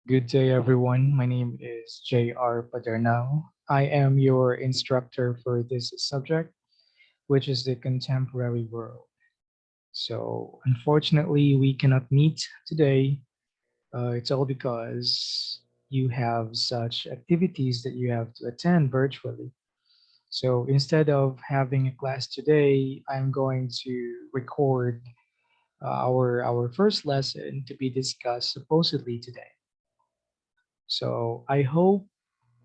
Good day, everyone. My name is J.R. Padernao. I am your instructor for this subject, which is the contemporary world. So, unfortunately, we cannot meet today. It's all because you have such activities that you have to attend virtually. So, instead of having a class today, I'm going to record our first lesson to be discussed supposedly today. So, I hope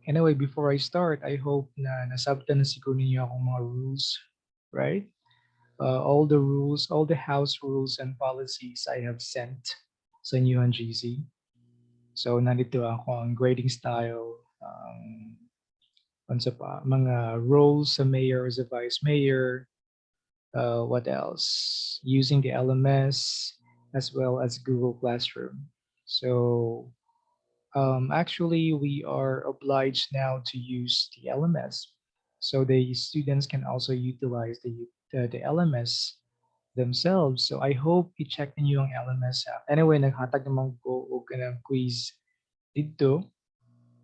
Anyway, before I start, I hope na nasabtan na siguro ninyo akong mga rules, right? All the rules, all the house rules and policies I have sent sa inyo on GC. So, nandito ako ang grading style, ano pa, mga roles sa mayor or sa vice mayor, what else? Using the LMS as well as Google Classroom. So, actually, we are obliged now to use the LMS. So the students can also utilize the LMS themselves. So I hope i-check ninyo ang LMS app. Anyway, naghatag naman ko og kanang quiz dito.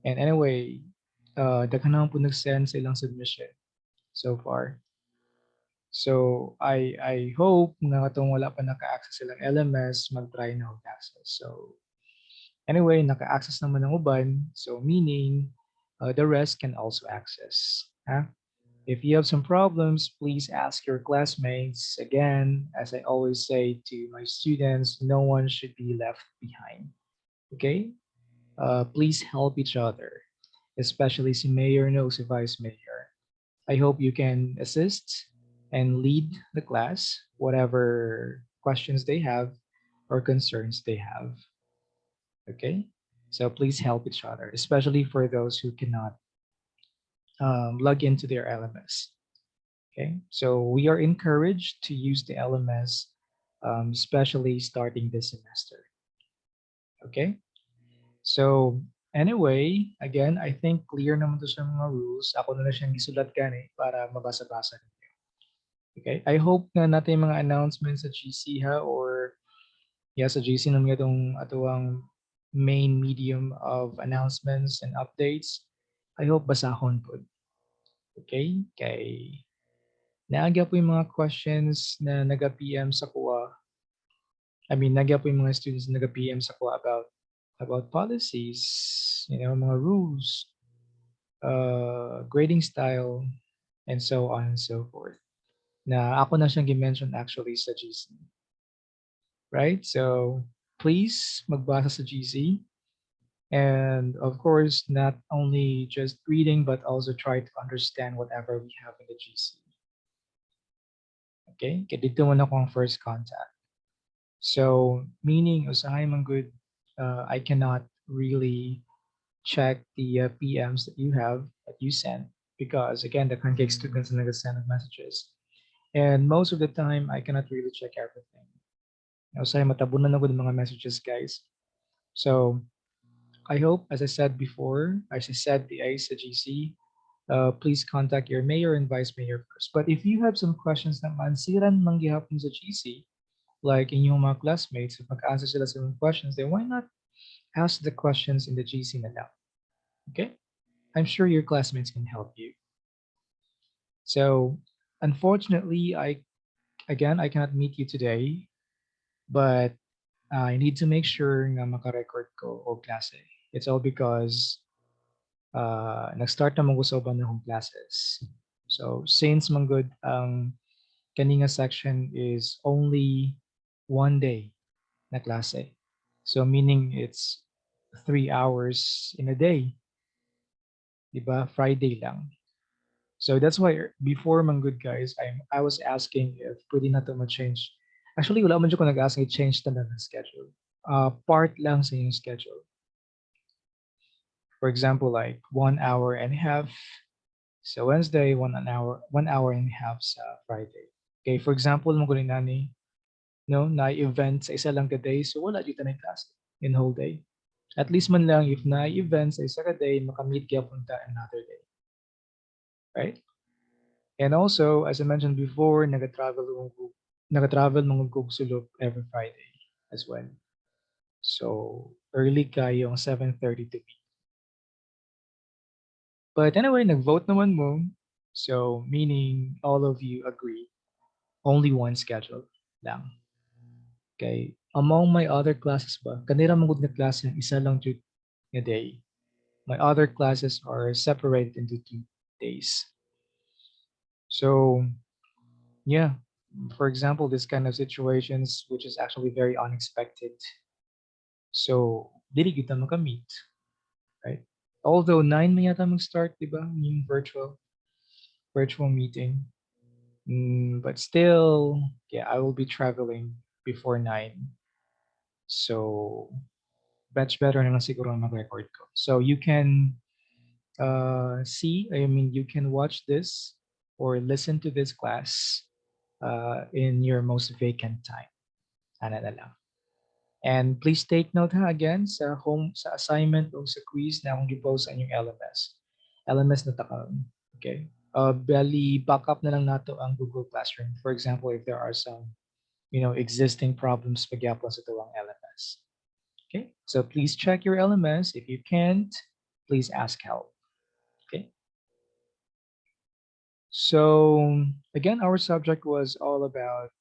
And anyway, daghan naman po nag-send sa ilang submission so far. So I hope nga katong wala pa naka-access silang LMS, mag-try na mag-access. So anyway, naka-access naman ng uban, so meaning the rest can also access. Huh? If you have some problems, please ask your classmates. Again, as I always say to my students, no one should be left behind. Okay? Please help each other, especially si mayor knows si vice mayor. I hope you can assist and lead the class, whatever questions they have or concerns they have. Okay? So please help each other, especially for those who cannot log into their LMS. Okay? So we are encouraged to use the LMS, especially starting this semester. Okay? So anyway, again, I think clear naman to sa mga rules. Ako na lang siyang isulat gani para mabasa-basa ninyo. Okay? I hope na natin yung mga announcements sa GC ha or yeah, sa GC naman itong atuang main medium of announcements and updates. I hope basahon po. Okay? Kay naagya po yung mga questions na naga-PM sa kuha. Nagya po yung mga students na naga-PM sa kuha about policies, mga rules, grading style, and so on and so forth. Na ako na siyang gi-mention actually sa GC. Right? So, please magbasa sa GC. And of course, not only just reading, but also try to understand whatever we have in the GC. Okay? Kaya dito muna ko ang first contact. So, meaning, usahay man good, I cannot really check the PMs that you have, that you sent, because again, the concake students and send messages. And most of the time, I cannot really check everything. Usahay matabunan na good mga messages, guys. So, I hope, as I said before, as I said the ACGC, please contact your mayor and vice mayor first. But if you have some questions na mansiran manggihapon sa GC, like in yung mga classmates, if mag-answer sila sa mga questions, then why not ask the questions in the GC na lang? Okay? I'm sure your classmates can help you. So, unfortunately, I cannot meet you today, but I need to make sure nga maka-record ko o klase. It's all because nag-start na mag-usoban na akong classes. So, since manggod ang kaninga section is only one day na klase. So, meaning it's 3 hours in a day. Diba? Friday lang. So that's why before man good guys, I was asking if pwede na to ma-change. Actually, wala man dyan ko nag-ask i-change na lang ng schedule. Part lang sa yung schedule. For example, like 1 hour and a half. So Wednesday, 1 hour and a half sa Friday. Okay, for example, mo kunin nani, no, na event sa isa lang ka day, so wala dito na class in whole day. At least man lang if na event sa isa ka day, makamit kaya punta another day. Right? And also, as I mentioned before, nag-travel mga sulok every Friday as well. So early kayong 7:30 to be. But anyway, nag-vote naman mo. So meaning all of you agree only one schedule lang. Okay. Among my other classes ba, kanira magud nga klase ang isa lang jud nga day. My other classes are separated into 2 days. So yeah, for example, this kind of situations which is actually very unexpected. So dili kita makamit, right? Although 9 may yata mag-start, di ba? Yung virtual meeting. But still, yeah, I will be traveling before 9. So batch better na lang siguro ang mag-record ko. So you can see, I mean, you can watch this or listen to this class in your most vacant time. Ana na lang. And please take note ha again sa assignment o sa quiz na akong gi-post sa inyong LMS. LMS na takam. Okay? Bali, backup na lang nato ang Google Classroom. For example, if there are some, existing problems pagyapon sa tuwang LMS. Okay? So please check your LMS. If you can't, please ask help. Okay? So again, our subject was all about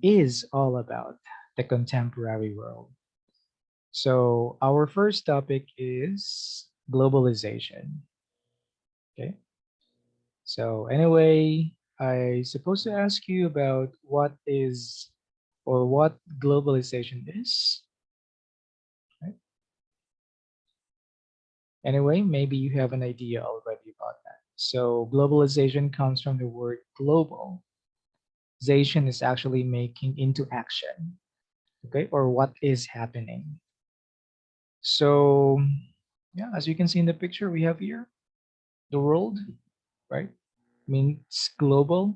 is all about the contemporary world. So our first topic is globalization. Okay. So anyway, I supposed to ask you about what is or what globalization is. Right? Anyway, maybe you have an idea already about that. So globalization comes from the word global. Zation is actually making into action. Okay, or what is happening. So yeah, as you can see in the picture we have here, the world, right? Means global.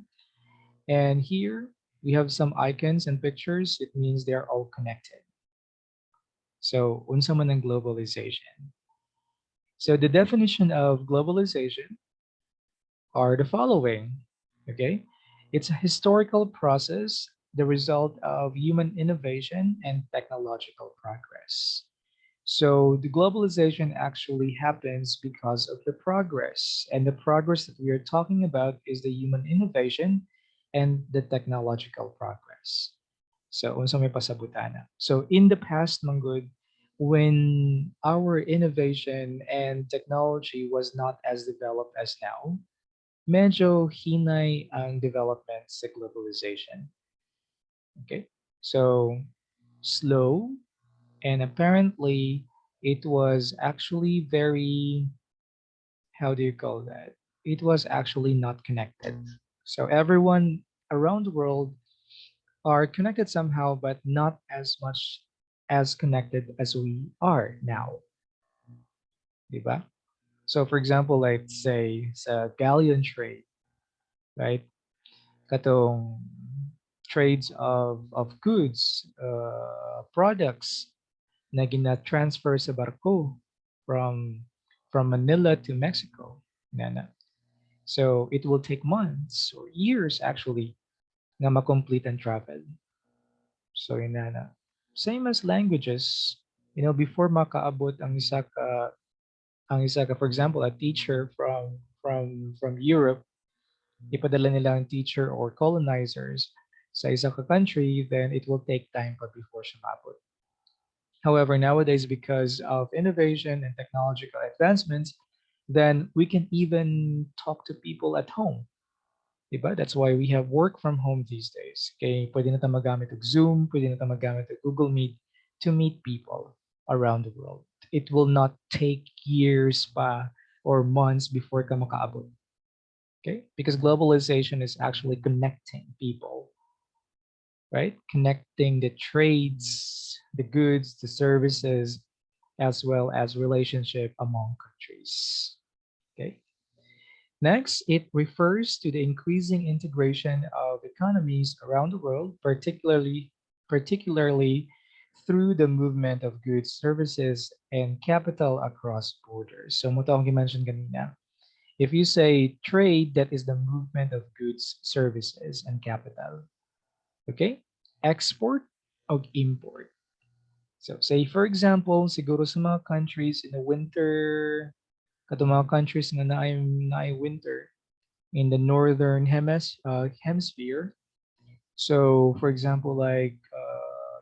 And here we have some icons and pictures. It means they are all connected. So unsa man ang globalization. So the definition of globalization are the following. Okay, it's a historical process, the result of human innovation and technological progress. So the globalization actually happens because of the progress. And the progress that we are talking about is the human innovation and the technological progress. So unsa may pasabutana. So in the past, Manggod, when our innovation and technology was not as developed as now, medyo hinay ang development sa globalization. Okay? So slow, and apparently it was actually very, how do you call that, it was actually not connected. So everyone around the world are connected somehow but not as much as connected as we are now, diba? So for example, let's say sa galleon trade, right, katong trades of goods, products na gina-transfer sa barko from from Manila to Mexico. Nana. So it will take months or years actually na ma-complete and travel. So inana. Same as languages, before makaabot ang isa ka, for example, a teacher from Europe, ipadala nila ang teacher or colonizers sa isa ka country, then it will take time pa before siya maabot. However, nowadays, because of innovation and technological advancements, then we can even talk to people at home. Diba? That's why we have work from home these days. Okay, pwede na tayo magamit ng Zoom, pwede na tayo magamit ng Google Meet to meet people around the world. It will not take years pa or months before ka makaabot. Okay? Because globalization is actually connecting people, right? Connecting the trades, the goods, the services, as well as relationship among countries. Okay. Next, it refers to the increasing integration of economies around the world, particularly through the movement of goods, services, and capital across borders. So, mo tawag mentioned kanina. If you say trade, that is the movement of goods, services, and capital. Okay. Export, og import. So say for example, siguro sa mga countries in the winter, kato mga countries na naay winter in the northern hemisphere. So for example, like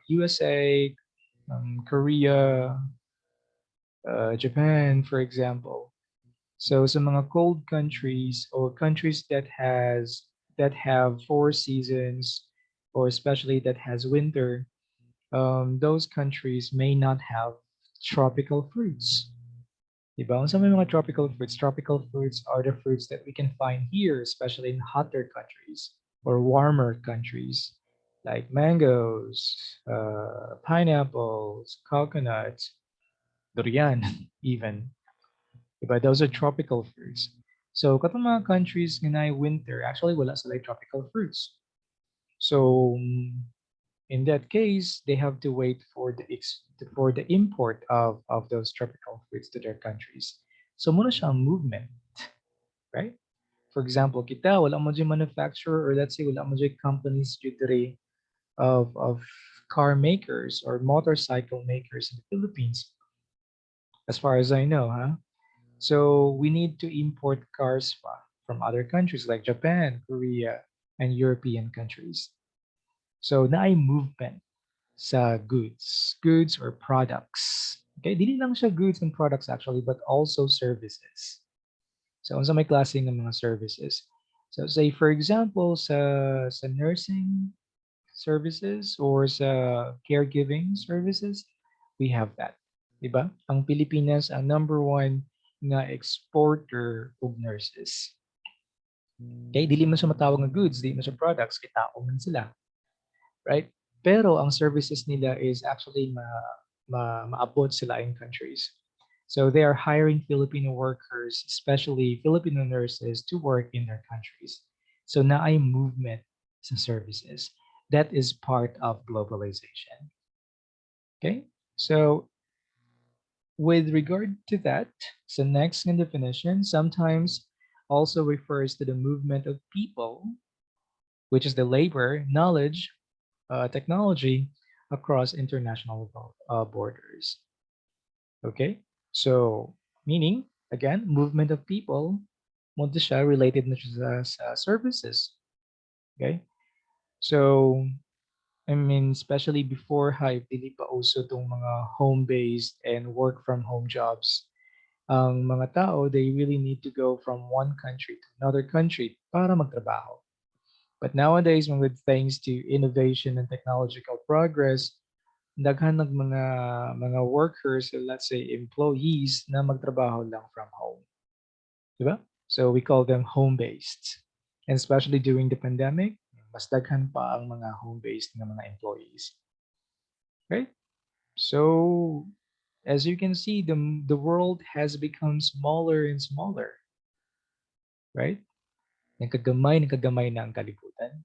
USA, Korea, Japan, for example. So sa mga cold countries or countries that have four seasons, or especially that has winter, those countries may not have tropical fruits. Diba? Kung sa may mga tropical fruits are the fruits that we can find here, especially in hotter countries or warmer countries, like mangoes, pineapples, coconuts, durian, even. Diba? Those are tropical fruits. So, katong mga countries nga na winter, actually wala sila tropical fruits. So, in that case, they have to wait for the import of those tropical fruits to their countries. So, muna siyang movement, right? For example, kita wala mo dyan manufacturer, or let's say wala mo dyan companies dyan diri of car makers or motorcycle makers in the Philippines, as far as I know, huh? So we need to import cars from other countries like Japan, Korea, and European countries. So naay movement sa goods or products. Okay, dili lang siya goods and products actually, but also services. So unsa may klase ng mga services? So say for example sa nursing services or sa caregiving services, we have that. 'Di ba? Ang Pilipinas ang number one nga exporter of nurses. Okay, dili man siya matawag nga goods, dili man siya products, kay tao man sila, right? Pero ang services nila is actually maabot sila in countries. So they are hiring Filipino workers, especially Filipino nurses, to work in their countries. So naay movement sa services. That is part of globalization. Okay? So with regard to that, the next in definition sometimes also refers to the movement of people, which is the labor, knowledge, technology across international borders. Okay? So, meaning, again, movement of people, mo siya related na siya sa services. Okay? So, I mean, especially before Hive, dili pa uso tong mga home-based and work-from-home jobs. Ang mga tao, they really need to go from one country to another country para magtrabaho. But nowadays, with thanks to innovation and technological progress, daghan ng mga workers, let's say employees, na magtrabaho lang from home. Diba? So we call them home-based. And especially during the pandemic, mas daghan pa ang mga home-based ng mga employees. Right? So as you can see, the world has become smaller and smaller, right? Nagkagamay na ang kalibutan.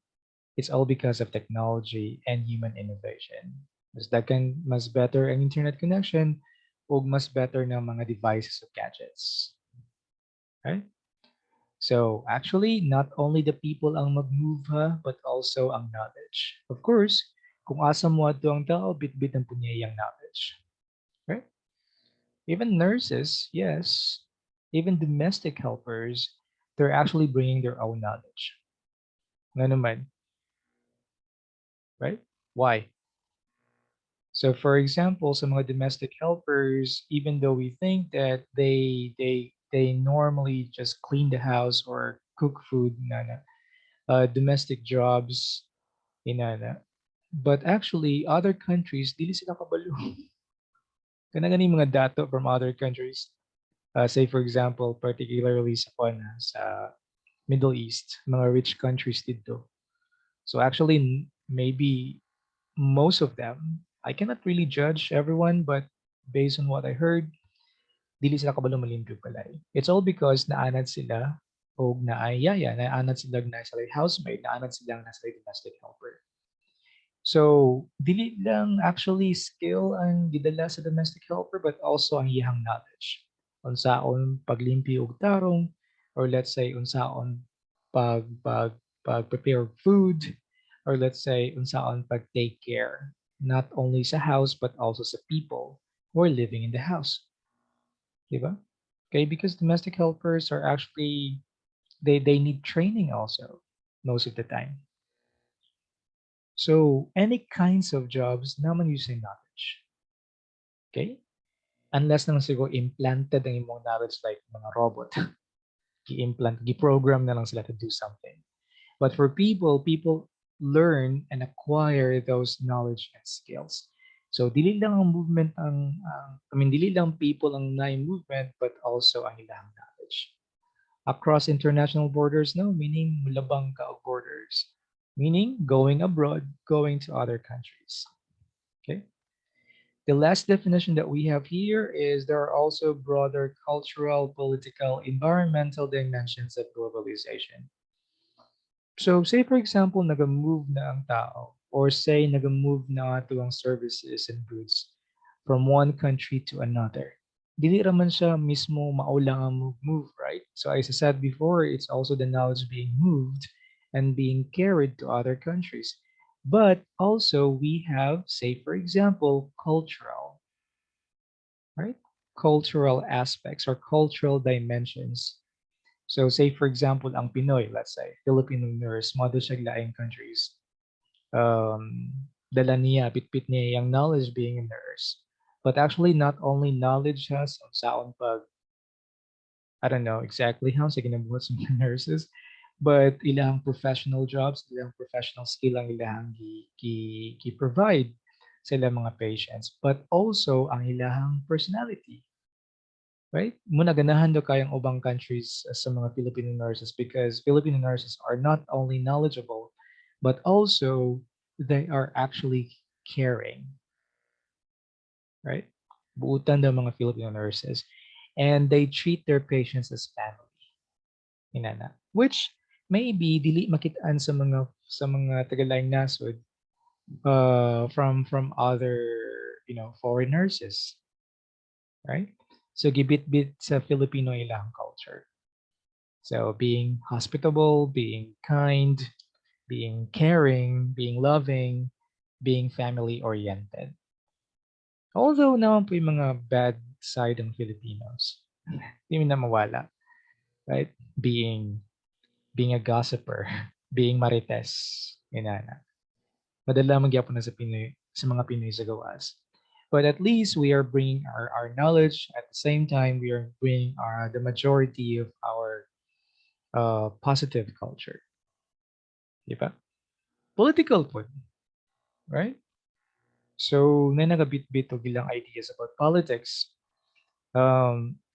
It's all because of technology and human innovation. Mas better ang internet connection o mas better ng mga devices of gadgets. Right? So actually, not only the people ang mag-move ha, but also ang knowledge. Of course, kung asa mo ato ang tao, bit-bit ang punyayang knowledge. Right? Even nurses, yes, even domestic helpers, they're actually bringing their own knowledge. Nga naman, right? Why? So for example, some mga domestic helpers, even though we think that they normally just clean the house or cook food, domestic jobs, inana. But actually, other countries, dili sila kabalo. Kana gani mga dato from other countries. Say for example, particularly sa Middle East, mga rich countries dito. So actually, maybe most of them, I cannot really judge everyone, but based on what I heard, dili sila kabalo malimpyo balay. It's all because naanad sila o naayaya, naanad sila na sila housemaid, naanad sila na sila domestic helper. So, dili lang actually skill ang gidala sa domestic helper, but also ang iyang knowledge. Unsaon paglimpyo og tarong, or let's say unsaon pag prepare food, or let's say unsaon pag take care. not only sa house but also sa people who are living in the house, di ba? Okay, because domestic helpers are actually they need training also most of the time. So any kinds of jobs naman using knowledge. Okay? Unless naman siguro implanted ang imong knowledge like mga robot. Gi-implant, gi-program na lang sila to do something. But for people, people learn and acquire those knowledge and skills. So dili lang ang movement I mean dili lang people ang naay movement but also ang ilang knowledge. Across international borders no, meaning mulabang ka og borders. Meaning going abroad, going to other countries. Okay? The last definition that we have here is there are also broader cultural, political, environmental dimensions of globalization. So say for example, nag-move na ang tao or say nag-move na ito ang services and goods from one country to another. Dili raman siya mismo maulang ang move, right? So as I said before, it's also the knowledge being moved and being carried to other countries. But also we have, say for example, cultural, right? Cultural aspects or cultural dimensions. So say for example, ang Pinoy, let's say, Filipino nurse, mother siya laing countries. Um, Dala niya, bitbit niya yung knowledge being a nurse. But actually, not only knowledge has on saon pag, I don't know exactly how sa ginabuhat sa mga nurses, but ilang professional jobs, ilang professional skill ang ilang provide sa ilang mga patients, but also ang ilang personality. Right? Muna ganahan daw kayang ubang countries sa mga Filipino nurses because Filipino nurses are not only knowledgeable, but also they are actually caring, right? Buutan daw mga Filipino nurses. And they treat their patients as family. Inana. Which maybe dili makitaan sa mga tagalayng nasod from other foreign nurses, right? So gibit-bit sa Filipino ilang culture. So being hospitable, being kind, being caring, being loving, being family oriented. Although naman po yung mga bad side ng Filipinos, hindi mo na mawala, right? Being a gossiper, being marites, inana. Madala magyapon na sa Pinoy, sa mga Pinoy sa gawas. But at least we are bringing our knowledge. At the same time, we are bringing the majority of our positive culture. Di ba? Political po, right? So, na nagabit-bit og ilang ideas about politics,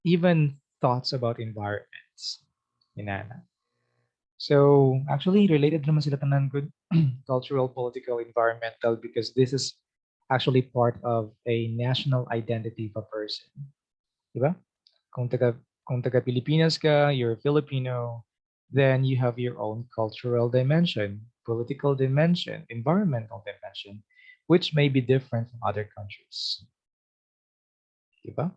even thoughts about environments. Inana. So, actually, related naman sila tanan good cultural, political, environmental because this is actually part of a national identity of a person. Diba? Kung taga, kung taga Pilipinas ka, you're Filipino, then you have your own cultural dimension, political dimension, environmental dimension, which may be different from other countries. Diba?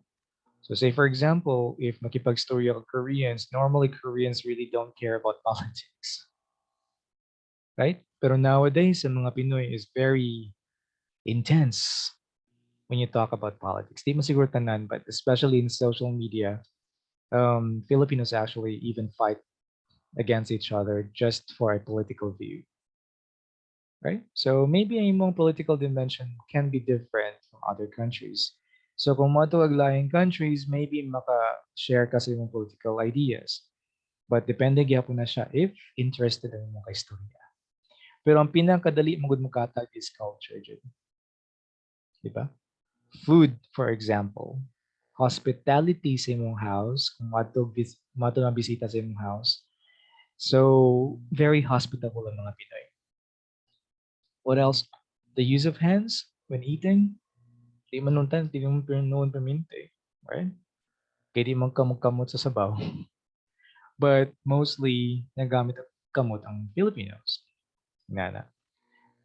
So say for example, if makipag-story ako Koreans, normally Koreans really don't care about politics, right? Pero nowadays, sa mga Pinoy is very intense when you talk about politics. Di mo siguro tanan, but especially in social media, Filipinos actually even fight against each other just for a political view, right? So maybe ang imong political dimension can be different from other countries. So kung matuwag laing countries, maybe maka-share ka sa imong political ideas. But depende gyapon na siya if interested ang imong kaistorya. Pero ang pinakadali magud mo katag is culture, jud. Di ba? Food, for example. Hospitality sa imong house, kung mato na bisita sa imong house. So, very hospitable ang mga Pinoy. What else? The use of hands when eating. Di man nuntan, di mo noon paminte. Right? Kaya di man kamot sa sabaw. But mostly, nagamit kamot ang Filipinos. Nana.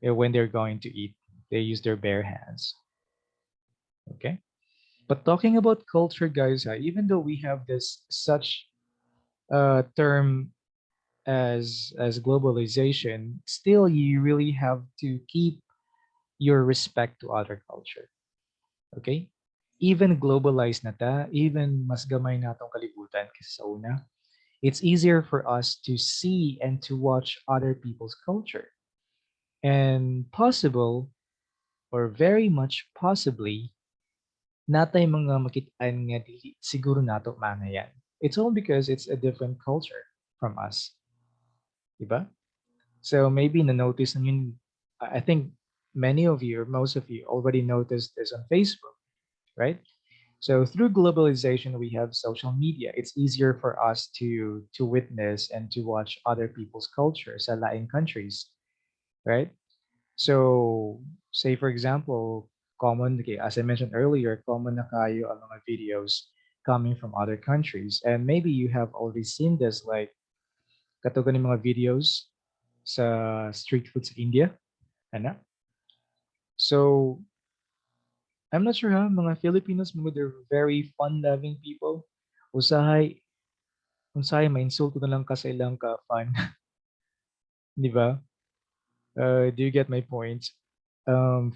When they're going to eat, they use their bare hands. Okay? But talking about culture, guys, even though we have this such term as globalization, still you really have to keep your respect to other culture. Okay? Even globalized na ta, even mas gamay natong kalibutan kaysa sa una, it's easier for us to see and to watch other people's culture. And possible, or very much possibly, natay mga makitaan nga dili siguro nato manayan. It's all because it's a different culture from us. Diba? So maybe na-notice nyo, I think many of you, or most of you, already noticed this on Facebook, right? So through globalization, we have social media. It's easier for us to witness and to watch other people's culture sa laing countries, right? So say for example, common, okay, as I mentioned earlier, common na kayo ang mga videos coming from other countries. And maybe you have already seen this, like katugan ng mga videos sa street food sa India, ano? So I'm not sure ha, mga Filipinos, mga they're very fun-loving people. Usahay, usahay ma-insulto na lang ka sa ilang ka-fun, di ba? Do you get my point?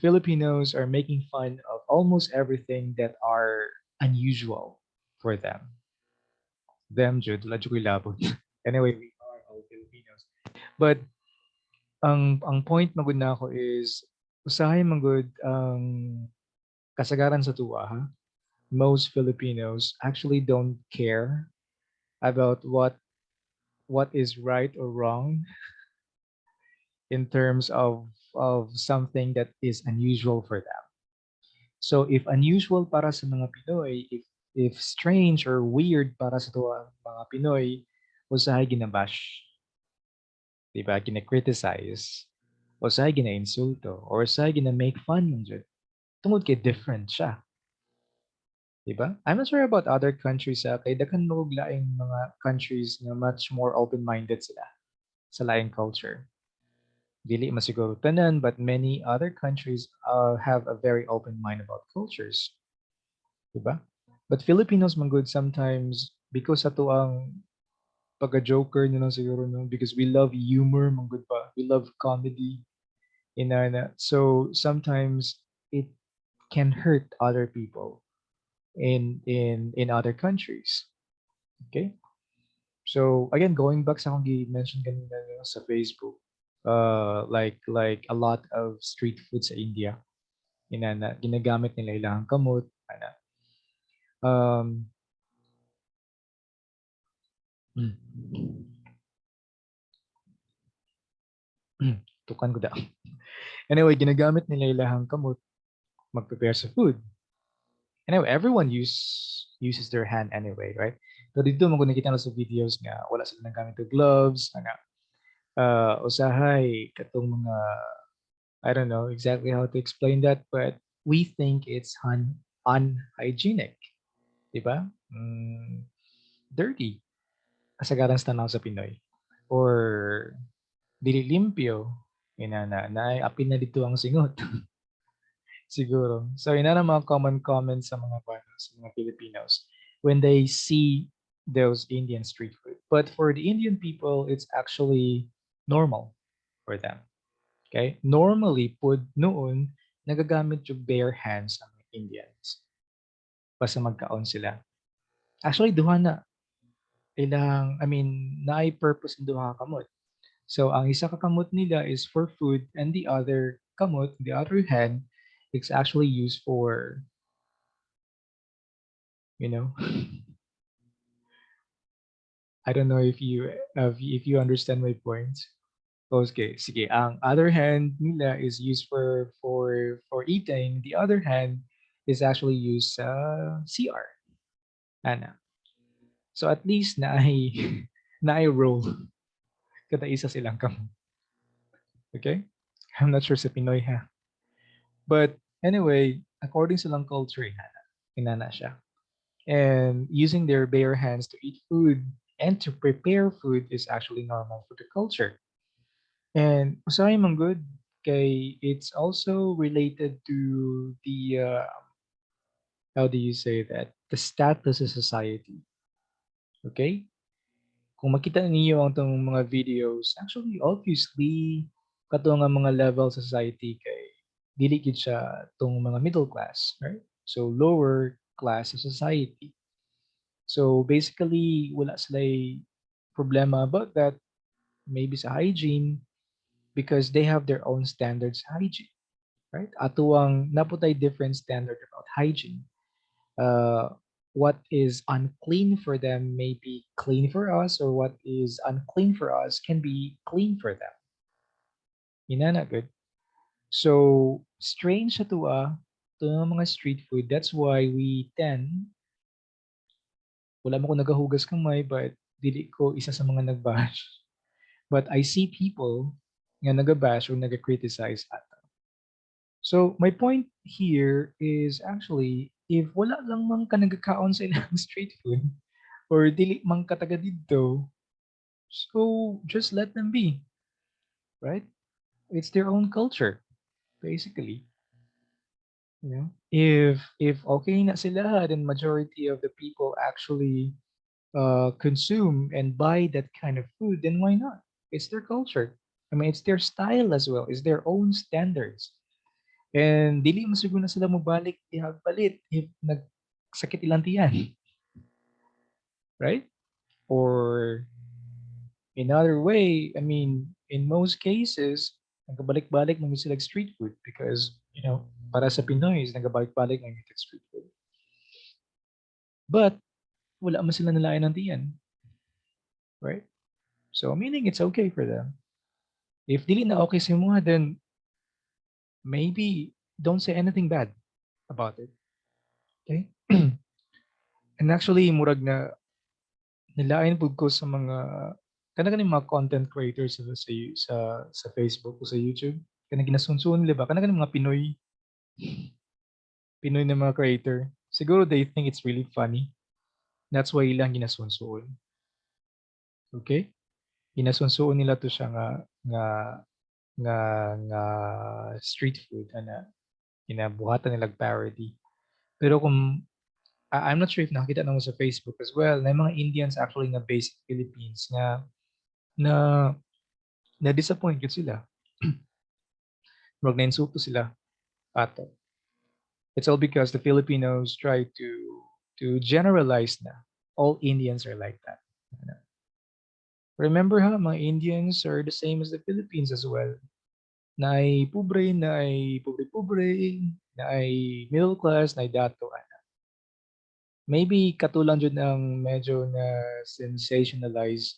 Filipinos are making fun of almost everything that are unusual for them. Them, Jude, wala Jude ko'y labot. Anyway, we are all Filipinos. But ang point magud na ako is usahay magud ang kasagaran sa tuwa ha. Most Filipinos actually don't care about what is right or wrong in terms of something that is unusual for them. So if unusual para sa mga Pinoy, if strange or weird para sa tuwa mga Pinoy, usahay ginabash, di ba? Gina-criticize, usahay gina-insulto, or usahay gina-make fun ng Diyos. Tungod kay different siya, di ba? I'm not sure about other countries kay dakan mo laing mga countries na much more open-minded sila sa laing culture. Dili masiguro tanan, but many other countries have a very open mind about cultures, diba? But Filipinos man good sometimes because sa ang pagka-joker na lang siguro no, because we love humor man good pa. We love comedy inana. So sometimes it can hurt other people in other countries. Okay? So again, going back sa akong mention kanina no, sa Facebook, like a lot of street food sa India, inana ginagamit nila ilang kamot, ana. Um, mm, tukan ko da. Anyway, ginagamit nila ilahang kamot mag-prepare sa food. Anyway, everyone uses their hand anyway, right? Pero dito mo kung nakita na sa videos nga, wala sila nagamit ng gloves, nga, usahay, katong mga, I don't know exactly how to explain that, but we think it's unhygienic, di ba? Dirty, kasagaran sa tanaw sa Pinoy. Or, dili limpyo, na apin na dito ang singot. Siguro. So, yun na mga common comments sa mga sa mga Filipinos when they see those Indian street food. But for the Indian people, it's actually normal for them. Okay? Normally, noon, nagagamit yung bare hands ang Indians. Basta magkaon sila. Actually, duha na. Naay purpose ng duha kamot. So, ang isa ka kamot nila is for food and the other kamot, the other hand, it's actually used for, you know, I don't know if you understand my point. Okay, sige. Ang other hand nila is used for eating. The other hand is actually used sa CR. Ana. So at least na ay na ay roll kada isa silang kam. Okay? I'm not sure sa Pinoy ha. But anyway, according sa lang culture, inana siya. And using their bare hands to eat food and to prepare food is actually normal for the culture. And usahay man good kay it's also related to the how do you say that? The status of society. Okay? Kung makita ninyo ang tong mga videos, actually obviously kato nga mga level sa society kay dili gid siya tong mga middle class, right? So lower class sa society. So basically, wala sila problema about that. Maybe sa hygiene because they have their own standards sa hygiene, right? Atuang naputay different standard about hygiene. Uh, what is unclean for them may be clean for us, or what is unclean for us can be clean for them. Ina na good. So strange sa tuwa to mga street food. That's why we tend wala mo ko nagahugas kamay but dili ko isa sa mga nagbash. But I see people nga nagabash or naga-criticize ata. So my point here is actually if wala lang man ka nagakaon sa ilang street food or dili man ka taga didto, so just let them be, right? It's their own culture, basically. You know, if okay na sila, then majority of the people actually consume and buy that kind of food, then why not? It's their culture. I mean, it's their style as well. It's their own standards. And dili mo siguro na sila mobalik ihagpalit if nagsakit ilang tiyan, right? Or in other way, I mean, in most cases, nagabalik-balik mo sila street food because, para sa Pinoy, is nagabalik-balik ng street food. But, wala man sila nalayan ng tiyan, right? So, meaning it's okay for them. If dili na okay sa mga, then maybe don't say anything bad about it. Okay? And actually, murag na nilain pud ko sa mga kanang mga content creators sa Facebook o sa YouTube. Kanang ginasunsuon nila ba? Kanang mga Pinoy na mga creator. Siguro they think it's really funny. That's why ilang ginasunsuon. Okay? Ginasunsuon nila to siya nga nga nga street food ana ginabuhatan nila parody. Pero kung I'm not sure if nakita na mo sa Facebook as well, na yung mga Indians actually na based in Philippines na na-disappoint yun sila. Wag na-insulto sila ato. It's all because the Filipinos try to generalize na all Indians are like that. Ano. Remember ha, mga Indians are the same as the Philippines as well. Na ay pobre, na ay pobre-pobre, na ay middle class, na ay dato. Maybe katulad yun ang medyo na sensationalize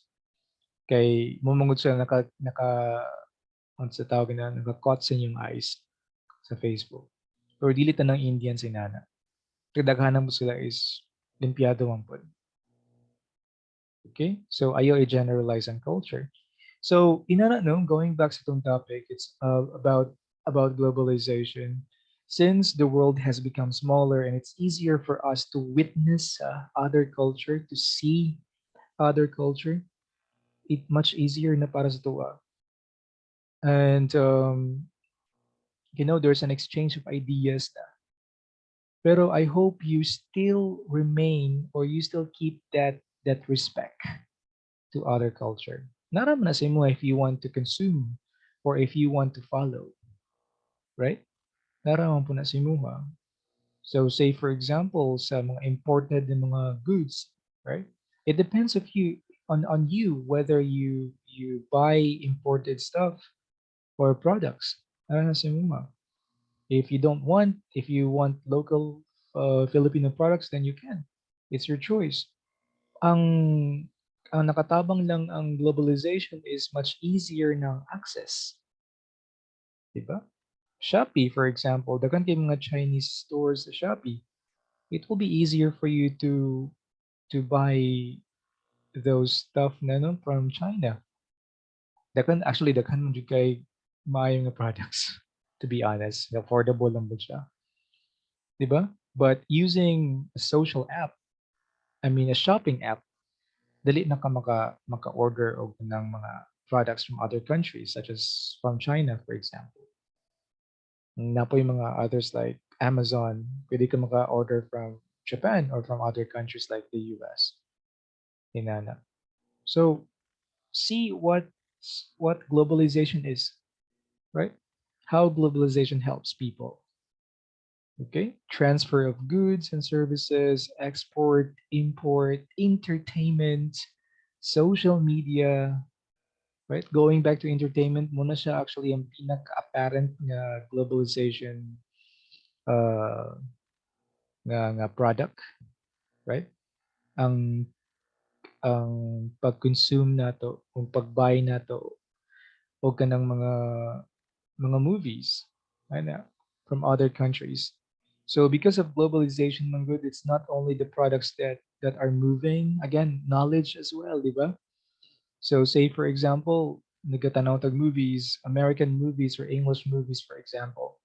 kay mumungod sila ano sa tawag na naka-caught sa inyong eyes sa Facebook. Pero dili tanang Indian sinana. Kadaghanan mo sila is limpyado man pod. Okay? So ayaw i-generalize ang culture. So inana no, going back sa itong topic, it's about globalization. Since the world has become smaller and it's easier for us to witness other culture, to see other culture, it much easier na para sa tuwa. And there's an exchange of ideas na. Pero I hope you still remain or you still keep that respect to other culture. Naram na sa mo if you want to consume or if you want to follow, right? Naraman po na sa mo ha. So say for example sa mga imported na mga goods, right? It depends of you on you whether you buy imported stuff or products. Nara na sa mo ha. If you want local Filipino products, then you can. It's your choice. Ang ang nakatabang lang ang globalization is much easier ng access, 'di ba? Shopee, for example, daghan kay mga Chinese stores sa Shopee. It will be easier for you to buy those stuff na no, from China. Daghan man jud kay maayo nga products. To be honest, affordable lang ba siya, 'di ba? But using a social app, I mean a shopping app, dali na ka maka-order og ng mga products from other countries such as from China, for example. Na po yung mga others like Amazon, pwede ka maka-order from Japan or from other countries like the US. Inana. So see what globalization is, right? how globalization helps people. Okay, transfer of goods and services, export, import, entertainment, social media, right? Going back to entertainment, muna siya actually ang pinaka-apparent nga globalization uh, nga product, right? Ang ang pag-consume nato, kung pag-buy nato o kanang mga movies, ano, from other countries. So because of globalization, Manggod, it's not only the products that are moving, again, knowledge as well, di ba? So say for example, nagatanaw tag movies, American movies or English movies, for example.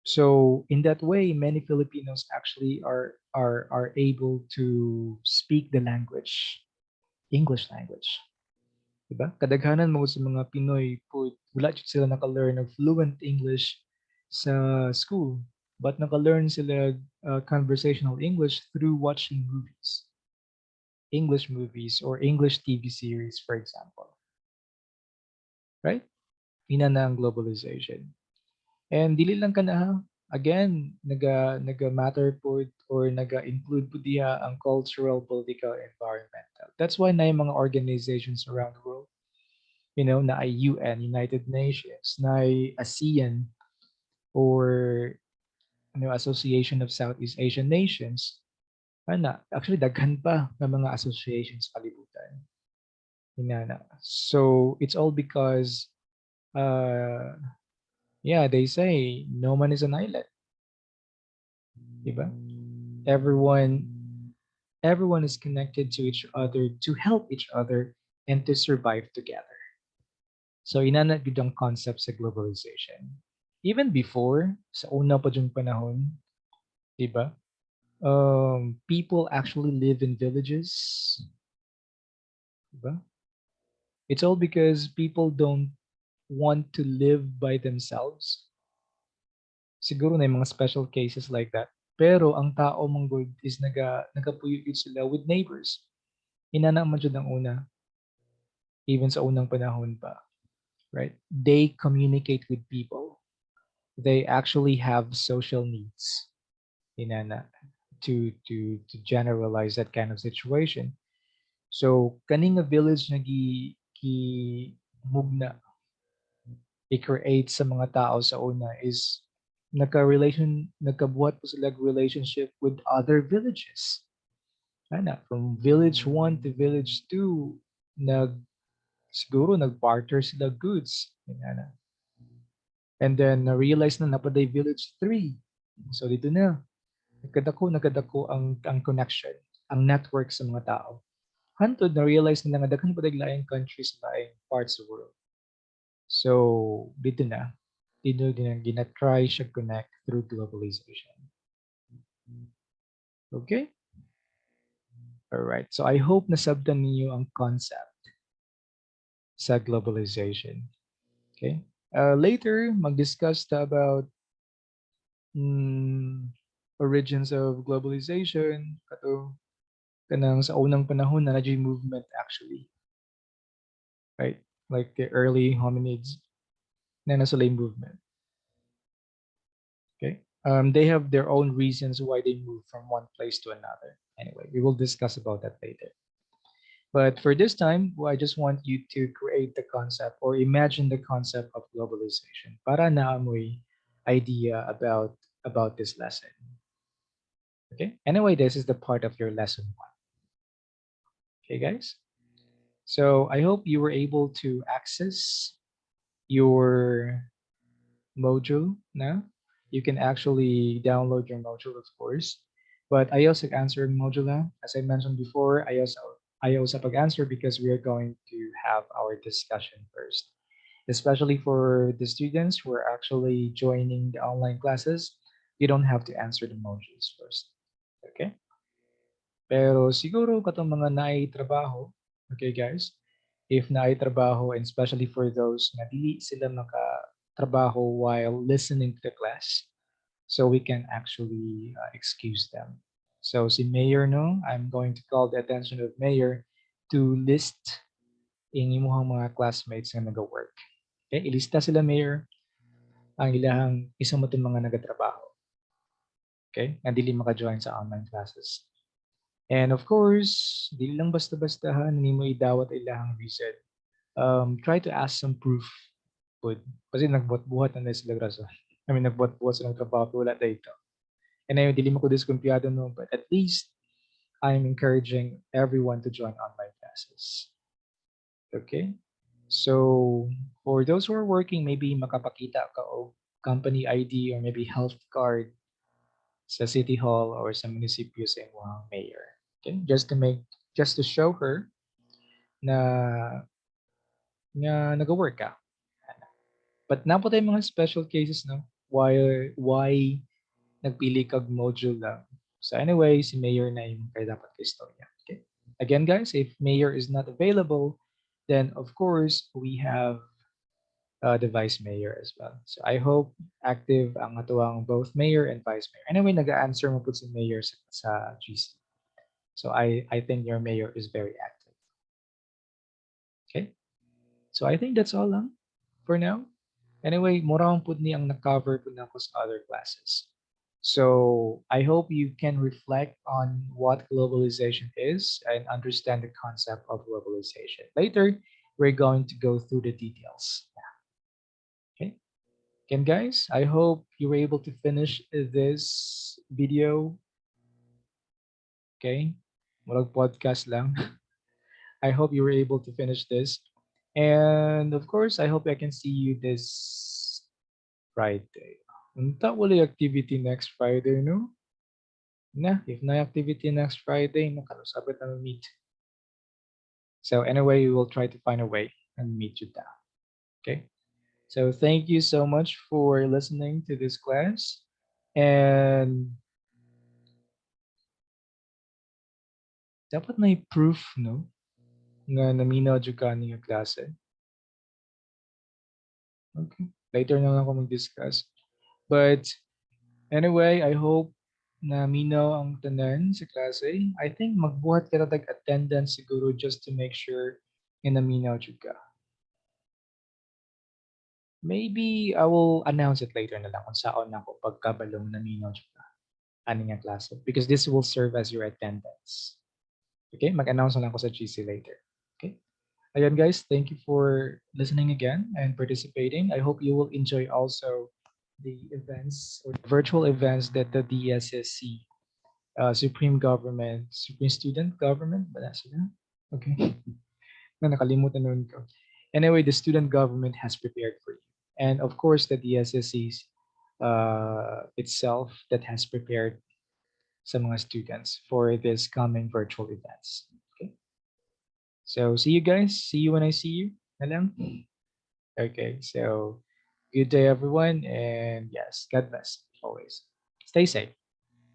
So in that way, many Filipinos actually are able to speak the language, English language. Diba? Kadaghanan mo sa mga Pinoy po, wala jud sila naka-learn of fluent English sa school, but naka-learn sila conversational English through watching movies, English movies or English TV series, for example. Right? Ina na ang globalization. And dili lang ka na ha. Again, naga po or naga-include po diha ang cultural, political, environmental. That's why na yung mga organizations around the world, you know, na ay UN, United Nations, na ay ASEAN, or you know, Association of Southeast Asian Nations, ana, actually daghan pa ng mga associations kalibutan. Inana. So it's all because uh yeah, they say no man is an island, diba? Everyone everyone is connected to each other to help each other and to survive together. So inana gud ang concept sa globalization. Even before, sa una pa yung panahon, di ba? People actually live in villages, di ba? It's all because people don't want to live by themselves. Siguro na mga special cases like that. Pero ang tao manggod is nagapuyod sila with neighbors. Inana man jud ang una, even sa unang panahon pa, right? They communicate with people. They actually have social needs. Inana, to generalize that kind of situation. So kaning nga village na gi mugna i-create sa mga tao sa una is nagkabuhat po sila relationship with other villages. Ana, from village 1 to village 2, siguro nag-barter sila goods. Ana. And then na-realize na napaday village 3. So dito na, nagkadako ang connection, ang network sa mga tao. Hantod na-realize nila nga daghan pa laing countries, laing parts of the world. So dito na, dito din ang gina-try siya connect through globalization. Okay? Alright. So I hope nasabtan ninyo ang concept sa globalization. Okay? Later, mag-discuss ta about mm, origins of globalization, kato kanang sa unang panahon na movement actually, right? Like the early hominids na nasa movement. Okay. They have their own reasons why they move from one place to another. Anyway, we will discuss about that later. But for this time, well, I just want you to create the concept or imagine the concept of globalization para naamoy idea about this lesson. Okay. Anyway, this is the part of your lesson one. Okay, guys. So I hope you were able to access your module now. You can actually download your module, of course. But I also answered module now. As I mentioned before, I also pag-answer because we are going to have our discussion first. Especially for the students who are actually joining the online classes, you don't have to answer the modules first. Okay? Pero siguro katong mga naay trabaho, okay guys, if naay trabaho and especially for those na dili sila makatrabaho while listening to the class, so we can actually excuse them. So si Mayor, no, I'm going to call the attention of Mayor to list ang imuhang mga classmates nga nag-work. Okay, ilista sila, Mayor. ang ilahang isa mo mga nagatrabaho. Okay? Nga dili maka-join sa online classes. And of course, dili lang basta-bastahan, hindi mo idawat ilahang reason. Try to ask some proof. Good. Kasi nagbuhat-buhat na sila rason. I mean, nagbuhat-buhat silang trabaho, wala dito. And ayun, dili mo ko diskumpiyado no, but at least I'm encouraging everyone to join online classes. Okay? So, for those who are working, maybe makapakita ka o company ID or maybe health card sa city hall or sa munisipyo sa imong mayor. Okay? Just to show her na nag-work ka. But na po tayo mga special cases no why nagpili kag module lang. So anyway, si mayor na yung kaya dapat ka istorya. Okay. Again guys, if mayor is not available, then of course we have the vice mayor as well. So I hope active ang atuang both mayor and vice mayor. Anyway, nag-answer mo po si mayor sa GC. So I think your mayor is very active. Okay? So I think that's all lang for now. Anyway, mura pud ni ang na-cover po na ako sa other classes. So I hope you can reflect on what globalization is and understand the concept of globalization. Later, we're going to go through the details. Okay. Again, guys, I hope you were able to finish this video. Okay. Murag podcast lang. I hope you were able to finish this. And of course, I hope I can see you this Friday. Unta wala activity next Friday, no? Na, if na activity next Friday, nakalusapit na meet. So anyway, we will try to find a way and meet you down. Okay? So thank you so much for listening to this class. And dapat may proof, no? Nga naminaw jud ka nga klase. Okay. Later na lang ako mag-discuss. But anyway, I hope na minaw ang tanan sa klase. I think magbuhat ka tag attendance siguro just to make sure na naminaw jud ka. Maybe I will announce it later na lang kung saan ako pagkabalong naminaw jud ka ani nga klase because this will serve as your attendance. Okay, mag-announce na lang ako sa GC later. Okay. Again, guys, thank you for listening again and participating. I hope you will enjoy also the events or the virtual events that the DSSC Supreme Government, Supreme Student Government, ba na sila? Okay. Na nakalimutan nun ko. Anyway, the student government has prepared for you. And of course, the DSSCs itself that has prepared sa mga students for this coming virtual events. Okay. So see you guys. See you when I see you. Na lang. Okay. So good day, everyone. And yes, God bless always. Stay safe.